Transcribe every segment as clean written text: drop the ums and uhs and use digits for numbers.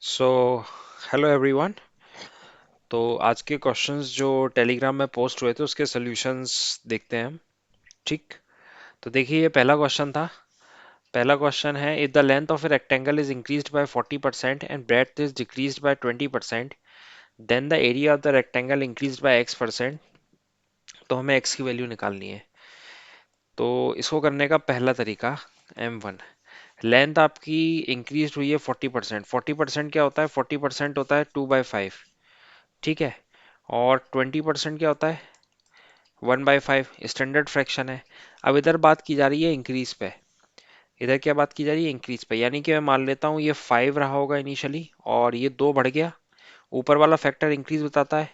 So hello everyone. तो आज के क्वेश्चंस जो टेलीग्राम में पोस्ट हुए थे उसके सॉल्यूशंस देखते हैं हम। ठीक। तो देखिए ये पहला क्वेश्चन था। पहला क्वेश्चन है, if the length of a rectangle is increased by 40% and breadth is decreased by 20%, then the area of the rectangle increased by x%। तो हमें x की वैल्यू निकालनी है। तो इसको करने का पहला तरीका, m1। लेंथ आपकी इंक्रीज हुई है 40%। 40% क्या होता है? 40% होता है 2/5। ठीक है। और 20% क्या होता है? 1/5 स्टैंडर्ड फ्रैक्शन है। अब इधर बात की जा रही है इंक्रीज पे। इधर क्या बात की जा रही है? इंक्रीज पे। यानी कि मैं मान लेता हूँ ये 5 रहा होगा इनिशियली और ये 2 बढ़ गया। ऊपर वाला फैक्टर इंक्रीज बताता है,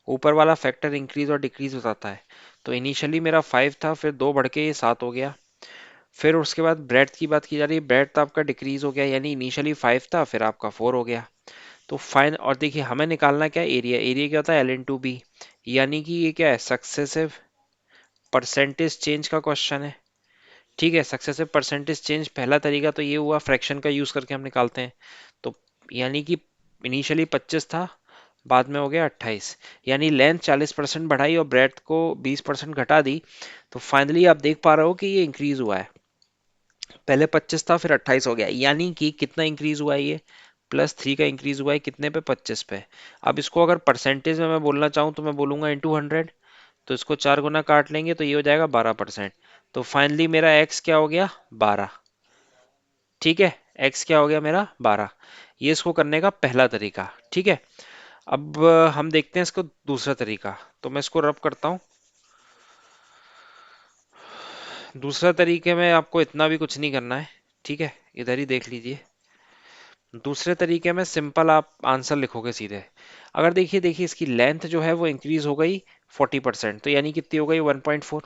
ऊपर वाला फैक्टर इंक्रीज और डिक्रीज बताता है। तो इनिशियली मेरा 5 था, फिर 2 बढ़ के ये 7 हो गया। फिर उसके बाद ब्रेड्थ की बात की जा रही है। ब्रेड्थ आपका डिक्रीज हो गया, यानी इनिशियली 5 था, फिर आपका 4 हो गया। तो फाइन, और देखिए हमें निकालना क्या है? एरिया। एरिया क्या होता है? L/B। यानी कि ये क्या है? सक्सेसिव परसेंटेज चेंज का क्वेश्चन है। ठीक है। सक्सेसिव परसेंटेज चेंज पहला तरीका तो ये हुआ, फ्रैक्शन का यूज करके हम निकालते हैं। तो यानी कि इनिशियली 25 था, बाद में हो गया 28। यानी लेंथ 40% बढ़ाई और ब्रेड्थ को 20% घटा दी। तो फाइनली आप देख पा रहे हो कि ये इंक्रीज हुआ है। पहले 25 था, फिर 28 हो गया। यानी कि कितना इंक्रीज हुआ है? ये +3 का इंक्रीज हुआ है। कितने पे? 25 पे। अब इसको अगर परसेंटेज में मैं बोलना चाहूँ तो मैं बोलूंगा इंटू 100। तो इसको 4 गुना काट लेंगे तो ये हो जाएगा 12%। तो फाइनली मेरा x क्या हो गया? 12। ठीक है। x क्या हो गया मेरा? 12। ये इसको करने का पहला तरीका। ठीक है। अब हम देखते हैं इसको दूसरा तरीका। तो मैं इसको रब करता हूँ। दूसरा तरीके में आपको इतना भी कुछ नहीं करना है। ठीक है। इधर ही देख लीजिए। दूसरे तरीके में सिंपल आप आंसर लिखोगे सीधे। अगर देखिए देखिए इसकी लेंथ जो है वो इंक्रीज हो गई 40%, तो यानी कितनी हो गई? 1.4।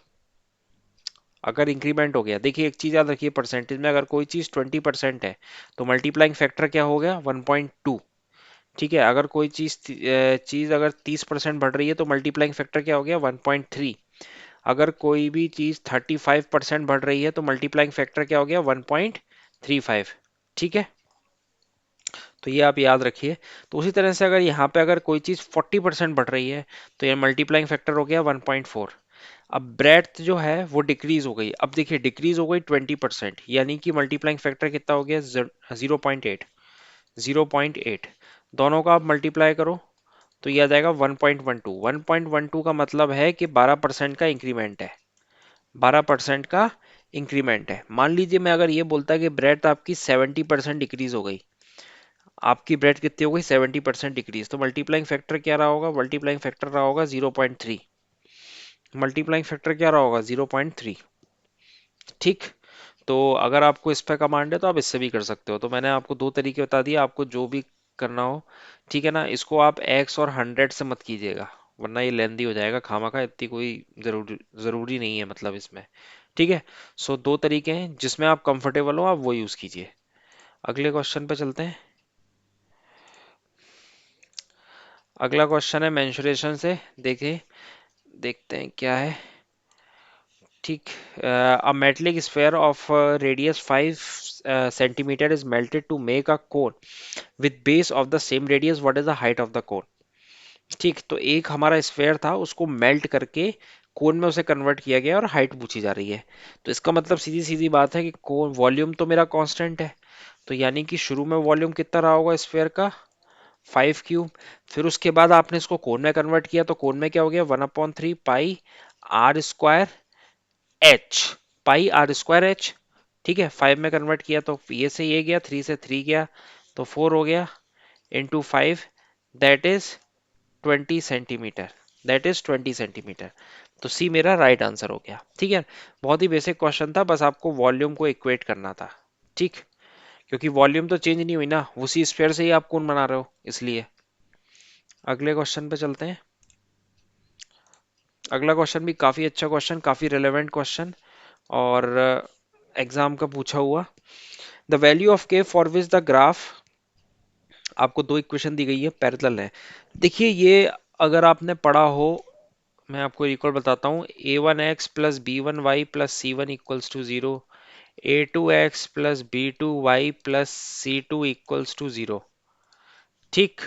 अगर इंक्रीमेंट हो गया, देखिए एक चीज याद रखिए, परसेंटेज में अगर कोई चीज 20% है तो मल्टीप्लाइंग फैक्टर क्या हो गया? 1.2। ठीक है। अगर कोई चीज अगर 30% बढ़ रही है तो मल्टीप्लाइंग फैक्टर क्या हो गया? 1.3। अगर कोई भी चीज 35% बढ़ रही है तो मल्टीप्लाइंग फैक्टर क्या हो गया? 1.35। ठीक है। तो ये आप याद रखिए। तो उसी तरह से अगर यहाँ पे अगर कोई चीज 40% बढ़ रही है तो ये मल्टीप्लाइंग फैक्टर हो गया 1.4। अब ब्रेड्थ जो है वो डिक्रीज हो गई। अब देखिए डिक्रीज हो गई 20%, यानी कि मल्टीप्लाइंग फैक्टर कितना हो गया? 0.8। 0.8। दोनों का आप मल्टीप्लाई करो तो ये आ जाएगा 1.12। 1.12 का मतलब है कि 12% का इंक्रीमेंट है। 12% का इंक्रीमेंट है। मान लीजिए मैं अगर ये बोलता कि ब्रेड्थ आपकी 70% डिक्रीज हो गई। आपकी ब्रेड कितनी हो गई? 70% डिक्रीज। तो मल्टीप्लाइंग फैक्टर क्या रहा होगा? मल्टीप्लाइंग फैक्टर रहा होगा 0.3। मल्टीप्लाइंग फैक्टर क्या रहा होगा? 0.3। ठीक। तो अगर आपको इस पे कमांड है तो आप इससे भी कर सकते हो। तो मैंने आपको दो तरीके बता दिए, आपको जो भी करना हो। ठीक है ना। इसको आप x और 100 से मत कीजिएगा, वरना ये लेंदी हो जाएगा खामा खा। इतनी कोई जरूरी जरूरी नहीं है मतलब इसमें। ठीक है। सो दो तरीके हैं, जिसमें आप कंफर्टेबल हो आप वो यूज कीजिए। अगले क्वेश्चन पे चलते हैं। अगला क्वेश्चन है मेंसुरेशन से। देखिए देखते हैं क्या है। ठीक। A metallic sphere of radius 5 centimeter is melted to make a cone with base of the same radius. What is the height of the cone? ठीक। तो एक हमारा स्फेयर था, उसको मेल्ट करके कोन में उसे कन्वर्ट किया गया और हाइट पूछी जा रही है। तो इसका मतलब सीधी सीधी बात है कि कोन वॉल्यूम तो मेरा कांस्टेंट है। तो यानी कि शुरू में वॉल्यूम कितना रहा होगा स्फेयर का? 5 क्यूब। फिर उसके बाद आपने इसको कोन में कन्वर्ट किया तो कोन में क्या हो गया? 1/3 पाई r स्क्वायर एच। पाई r स्क्वायर एच। ठीक है। 5 में कन्वर्ट किया तो ये से ये गया, 3 से 3 गया तो 4 हो गया, into 5, that is 20 centimetre. That is 20 centimetre. तो सी मेरा राइट आंसर हो गया। ठीक है। बहुत ही बेसिक क्वेश्चन था, बस आपको वॉल्यूम को इक्वेट करना था। ठीक। क्योंकि वॉल्यूम तो चेंज नहीं हुई ना, उसी स्फीयर से ही आप कौन बना रहे हो, इसलिए। अगले क्वेश्चन पे चलते हैं। अगला क्वेश्चन भी काफी अच्छा क्वेश्चन, काफी रिलेवेंट क्वेश्चन और एग्जाम का पूछा हुआ। द वैल्यू ऑफ के फॉर विच द ग्राफ, आपको दो इक्वेशन दी गई है, पैरेलल है। देखिए ये अगर आपने पढ़ा हो, मैं आपको रिकॉल बताता हूँ। a1x plus b1y plus c1 equals to 0, a2x plus b2y plus c2 equals to 0। ठीक।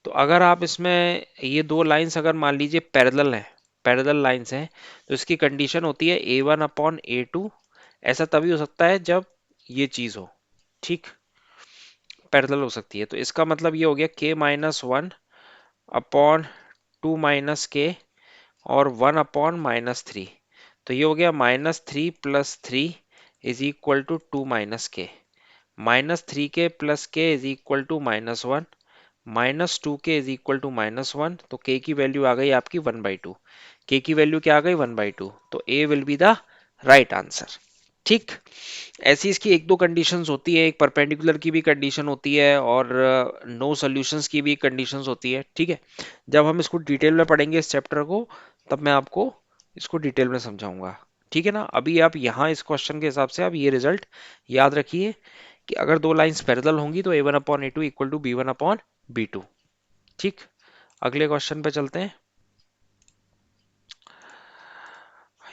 तो अगर आप इसमें ये दो लाइंस अगर मान लीजिए पैरेलल हैं, पैरेलल लाइंस हैं, तो इसकी कंडीशन होती है A1/A2। ऐसा तभी हो सकता है जब ये चीज हो, ठीक, पैरेलल हो सकती है। तो इसका मतलब ये हो गया K-1/2 - K और 1/-3। तो ये हो गया -3 + 3 = 2 - K। -3K + K = -1, -2K = -1। तो K की वैल्यू आ गई आपकी 1/2। K की वैल्यू क्या आ गई 1/2। तो A will be the right answer. ठीक। ऐसी इसकी एक दो कंडीशंस होती है, एक परपेंडिकुलर की भी कंडीशन होती है और नो सॉल्यूशंस की भी कंडीशंस होती है। ठीक है, जब हम इसको डिटेल में पढ़ेंगे इस चैप्टर को, तब मैं आपको इसको डिटेल में समझाऊंगा। ठीक है ना। अभी आप यहाँ इस क्वेश्चन के हिसाब से आप ये रिजल्ट याद रखिए कि अगर दो लाइंस पैरेलल होंगी तो A1/A2 = B1/B2। ठीक। अगले क्वेश्चन पे चलते हैं।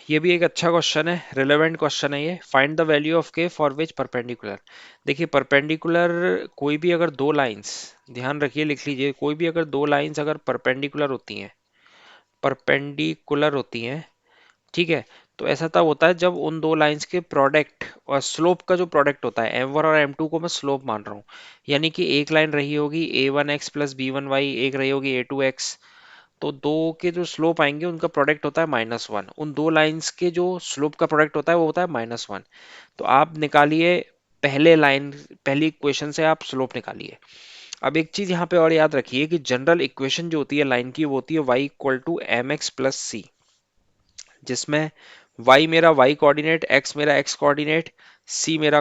ये भी एक अच्छा क्वेश्चन है, रिलेवेंट क्वेश्चन है ये। फाइंड द वैल्यू ऑफ के फॉर विच परपेंडिकुलर। देखिए परपेंडिकुलर कोई भी अगर दो लाइंस, ध्यान रखिए लिख लीजिए, कोई भी अगर दो लाइंस अगर परपेंडिकुलर होती हैं, परपेंडिकुलर होती हैं, ठीक है, तो ऐसा तब होता है जब उन दो लाइंस के प्रोडक्ट और स्लोप का जो प्रोडक्ट होता है, M1 और M2 को मैं स्लोप मान रहा हूँ, यानी कि एक लाइन रही होगी A1x + B1y, एक रही होगी A2x, तो दो के जो स्लोप आएंगे उनका प्रोडक्ट होता है -1। उन दो लाइंस के जो स्लोप का प्रोडक्ट होता है वो होता है -1। तो आप निकालिए पहले लाइन, पहली इक्वेशन से आप स्लोप निकालिए। अब एक चीज यहाँ पे और याद रखिए कि जनरल इक्वेशन जो होती है लाइन की वो होती है y = mx + c, जिसमें y मेरा y कोऑर्डिनेट, x मेरा x कोऑर्डिनेट, c मेरा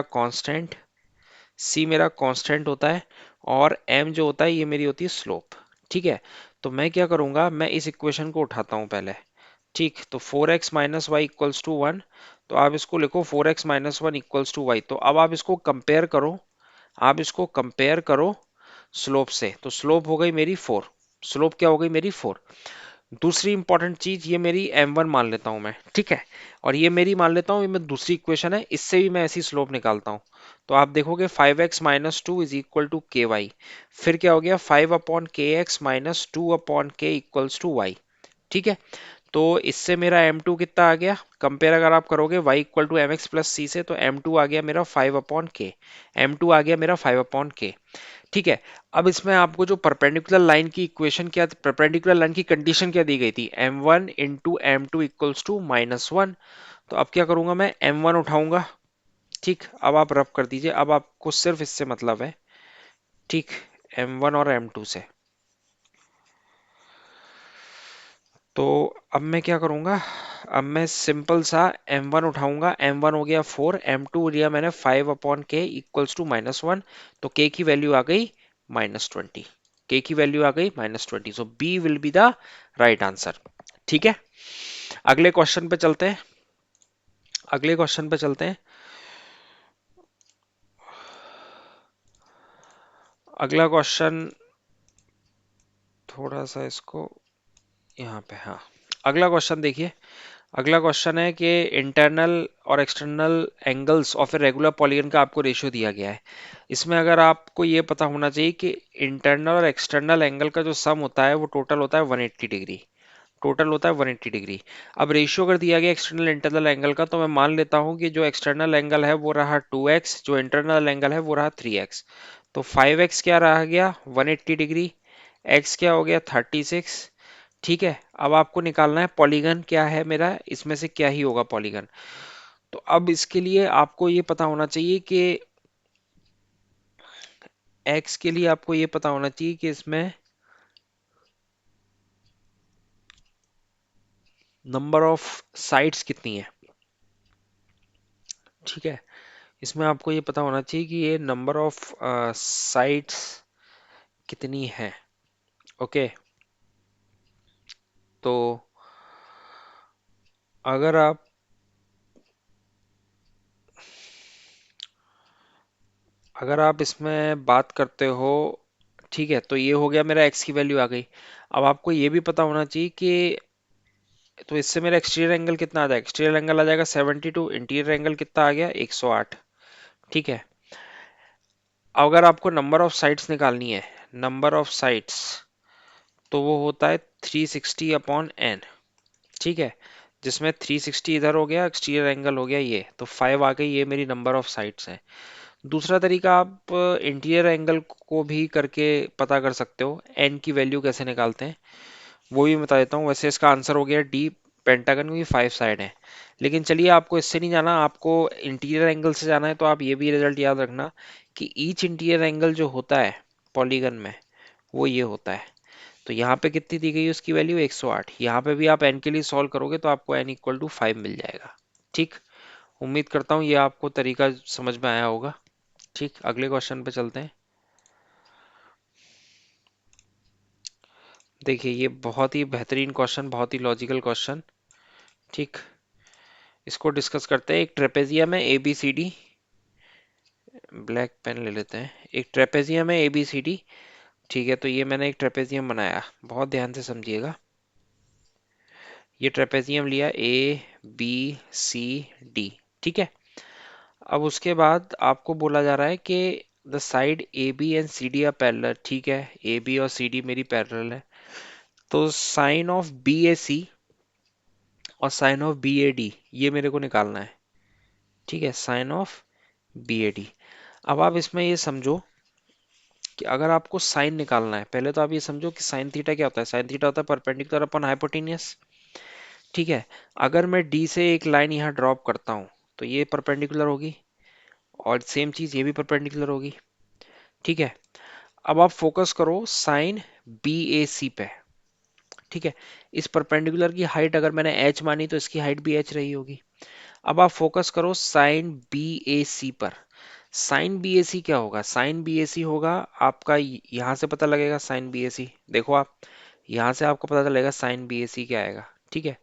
कांस्टेंट होता है और m जो होता है ये मेरी होती है स्लोप। ठीक है, तो मैं क्या करूंगा, मैं इस इक्वेशन को उठाता हूं पहले। ठीक, तो 4x - y = 1। तो आप इसको लिखो 4x - 1 = y। तो अब आप इसको कंपेयर करो, आप इसको कंपेयर करो स्लोप से। तो स्लोप हो गई मेरी 4, स्लोप क्या हो गई मेरी 4। दूसरी इंपॉर्टेंट चीज, ये मेरी m1 मान लेता हूं मैं, ठीक है, और ये मेरी मान लेता हूं, ये मैं दूसरी इक्वेशन है, इससे भी मैं ऐसी स्लोप निकालता हूं। तो आप देखोगे 5x - 2 = ky। फिर क्या हो गया 5/kx - 2/k = y। ठीक है, तो इससे मेरा m2 कितना आ गया, कंपेयर अगर आप करोगे y = mx + c से, तो m2 आ गया मेरा 5/k। m2 आ गया मेरा 5/k। ठीक है, अब इसमें आपको जो परपेंडिकुलर लाइन की इक्वेशन, क्या परपेंडिकुलर लाइन की कंडीशन क्या दी गई थी, m1 × m2 = -1। तो अब क्या करूंगा, मैं m1 उठाऊंगा। ठीक, अब आप रब कर दीजिए, अब आपको सिर्फ इससे मतलब है। ठीक, m1 और m2 से। तो अब मैं क्या करूंगा, अब मैं सिंपल सा m1 उठाऊंगा, m1 हो गया 4, m2 लिया मैंने 5/k = -1। तो k की वैल्यू आ गई -20। k की वैल्यू आ गई -20। सो b will be the right answer. ठीक है, अगले क्वेश्चन पे चलते हैं। अगले क्वेश्चन पे चलते हैं। अगला क्वेश्चन, थोड़ा सा इसको यहाँ पे, हाँ, अगला क्वेश्चन देखिए। अगला क्वेश्चन है कि इंटरनल और external angles of a regular polygon का आपको रेशियो दिया गया है। इसमें अगर आपको ये पता होना चाहिए कि इंटरनल और एक्सटर्नल एंगल का जो सम होता है वो टोटल होता है 180 डिग्री, टोटल होता है 180 डिग्री। अब रेशियो अगर दिया गया एक्सटर्नल इंटरनल एंगल का, तो मैं मान लेता हूं कि जो एक्सटर्नल एंगल है वो रहा 2x, जो इंटरनल एंगल है वो रहा 3x। तो 5x क्या रह गया 180 डिग्री, x क्या हो गया 36। ठीक है, अब आपको निकालना है पॉलीगन क्या है मेरा, इसमें से क्या ही होगा पॉलीगन। तो अब इसके लिए आपको ये पता होना चाहिए कि x के लिए आपको ये पता होना चाहिए कि इसमें नंबर ऑफ साइड्स कितनी है। ठीक है, इसमें आपको ये पता होना चाहिए कि ये नंबर ऑफ साइड्स कितनी है। ओके, तो अगर आप, अगर आप इसमें बात करते हो, ठीक है, तो ये हो गया मेरा x की वैल्यू आ गई। अब आपको ये भी पता होना चाहिए कि, तो इससे मेरा एक्सटीरियर एंगल कितना आ जाएगा, एक्सटीरियर एंगल आ जाएगा 72, इंटीरियर एंगल कितना आ गया 108। ठीक है, अगर आपको नंबर ऑफ साइड्स निकालनी है, नंबर ऑफ साइड्स, तो वो होता है 360 अपॉन एन। ठीक है, जिसमें 360 इधर हो गया, एक्सटीरियर एंगल हो गया ये, तो 5 आ गई, ये मेरी नंबर ऑफ साइड्स है। दूसरा तरीका, आप इंटीरियर एंगल को भी करके पता कर सकते हो, एन की वैल्यू कैसे निकालते हैं वो भी बता देता हूँ। वैसे इसका आंसर हो गया डी, पेंटागन, क्योंकि 5 साइड है। लेकिन चलिए, आपको इससे नहीं जाना, आपको इंटीरियर एंगल से जाना है, तो आप ये भी रिजल्ट याद रखना कि ईच इंटीरियर एंगल जो होता है पॉलीगन में, वो ये होता है। तो यहाँ पे कितनी दी गई है उसकी वैल्यू 108। यहाँ पे भी आप एन के लिए सॉल्व करोगे तो आपको एन इक्वल टू 5 मिल जाएगा। ठीक, उम्मीद करता हूँ ये आपको तरीका समझ में आया होगा। ठीक, अगले क्वेश्चन पे चलते हैं। देखिए, ये बहुत ही बेहतरीन क्वेश्चन, बहुत ही लॉजिकल क्वेश्चन। ठीक, इसको डिस्कस करते हैं। एक ट्रेपेजियम है A B C D, black pen ले लेते हैं। एक ट्रेपेजियम है ए बी सी डी। ठीक है, तो ये मैंने एक ट्रेपेजियम बनाया, बहुत ध्यान से समझिएगा। ये ट्रेपेजियम लिया ए बी सी डी। ठीक है, अब उसके बाद आपको बोला जा रहा है कि the side A B and C D are parallel. ठीक है, ए बी और सी डी मेरी पैरेलल है, तो sine of B A C और sine of B A D ये मेरे को निकालना है। ठीक है, sine of B A D. अब आप इसमें ये समझो कि अगर आपको साइन निकालना है, पहले तो आप ये समझो कि साइन थीटा क्या होता है। साइन थीटा होता है परपेंडिकुलर अपॉन हाइपोटेनियस। ठीक है, अगर मैं डी से एक लाइन यहाँ ड्रॉप करता हूँ तो ये परपेंडिकुलर होगी, और सेम चीज ये भी परपेंडिकुलर होगी। ठीक है, अब आप फोकस करो साइन बी ए सी पे। ठीक है, इस परपेंडिकुलर की हाइट अगर मैंने h मानी तो इसकी हाइट भी h रही होगी। अब आप फोकस करो साइन बी ए सी पर। साइन बी ए सी क्या होगा? साइन बी ए सी होगा आपका, यहां से पता लगेगा साइन बी ए सी। देखो आप, यहां से आपको पता चलेगा साइन बी ए सी क्या आएगा। ठीक है,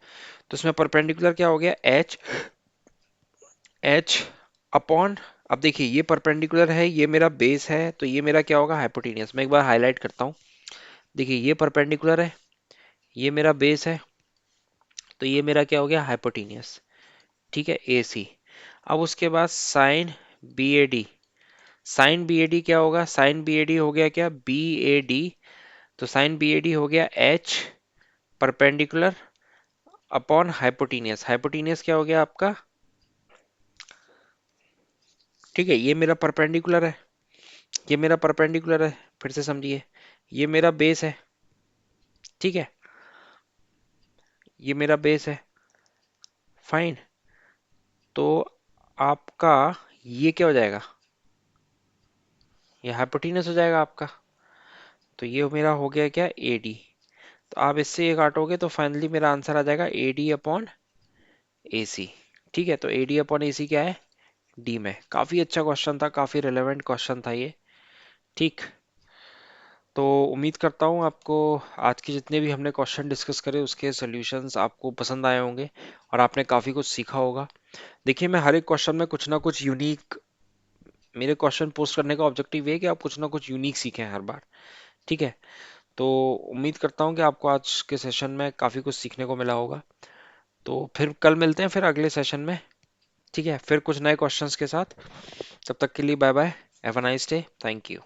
तो इसमें परपेंडिकुलर क्या हो गया? एच, एच अपॉन, अब देखिए ये परपेंडिकुलर है, ये मेरा बेस है, तो ये मेरा क्या होगा? हाइपोटेनियस। मैं एक बार हाईलाइट करता हूँ। देखिए ये परपेंडिकुलर है, ये मेरा बेस है, तो ये मेरा क्या हो गया? हाइपोटेनियस। ठीक है, ए सी। अब उसके बाद sine B A D. Sine B A D क्या होगा? साइन बी ए डी हो गया क्या? B A D. तो साइन बी ए डी हो गया H perpendicular upon hypotenuse. Hypotenuse क्या हो गया आपका? ठीक है, ये मेरा परपेंडिकुलर है, ये मेरा परपेंडिकुलर है, फिर से समझिए, ये मेरा बेस है। ठीक है, ये मेरा बेस है। फाइन, तो आपका ये क्या हो जाएगा? ये हाइपोटेनस हो जाएगा आपका। तो ये मेरा हो गया क्या? ए डी। तो आप इससे ये काटोगे तो फाइनली मेरा आंसर आ जाएगा ए डी अपॉन ए सी। ठीक है, तो ए डी अपॉन ए सी क्या है? डी में। काफी अच्छा क्वेश्चन था, काफी रिलेवेंट क्वेश्चन था ये। ठीक, तो उम्मीद करता हूँ आपको आज के जितने भी हमने क्वेश्चन डिस्कस करे उसके सॉल्यूशंस आपको पसंद आए होंगे और आपने काफी कुछ सीखा होगा। देखिए, मैं हर एक क्वेश्चन में कुछ ना कुछ यूनिक, मेरे क्वेश्चन पोस्ट करने का ऑब्जेक्टिव है कि आप कुछ ना कुछ यूनिक सीखें हर बार। ठीक है, तो उम्मीद करता हूँ कि आपको आज के सेशन में काफ़ी कुछ सीखने को मिला होगा। तो फिर कल मिलते हैं फिर अगले सेशन में। ठीक है, फिर कुछ नए क्वेश्चंस के साथ। तब तक के लिए bye bye, have a nice day, thank you.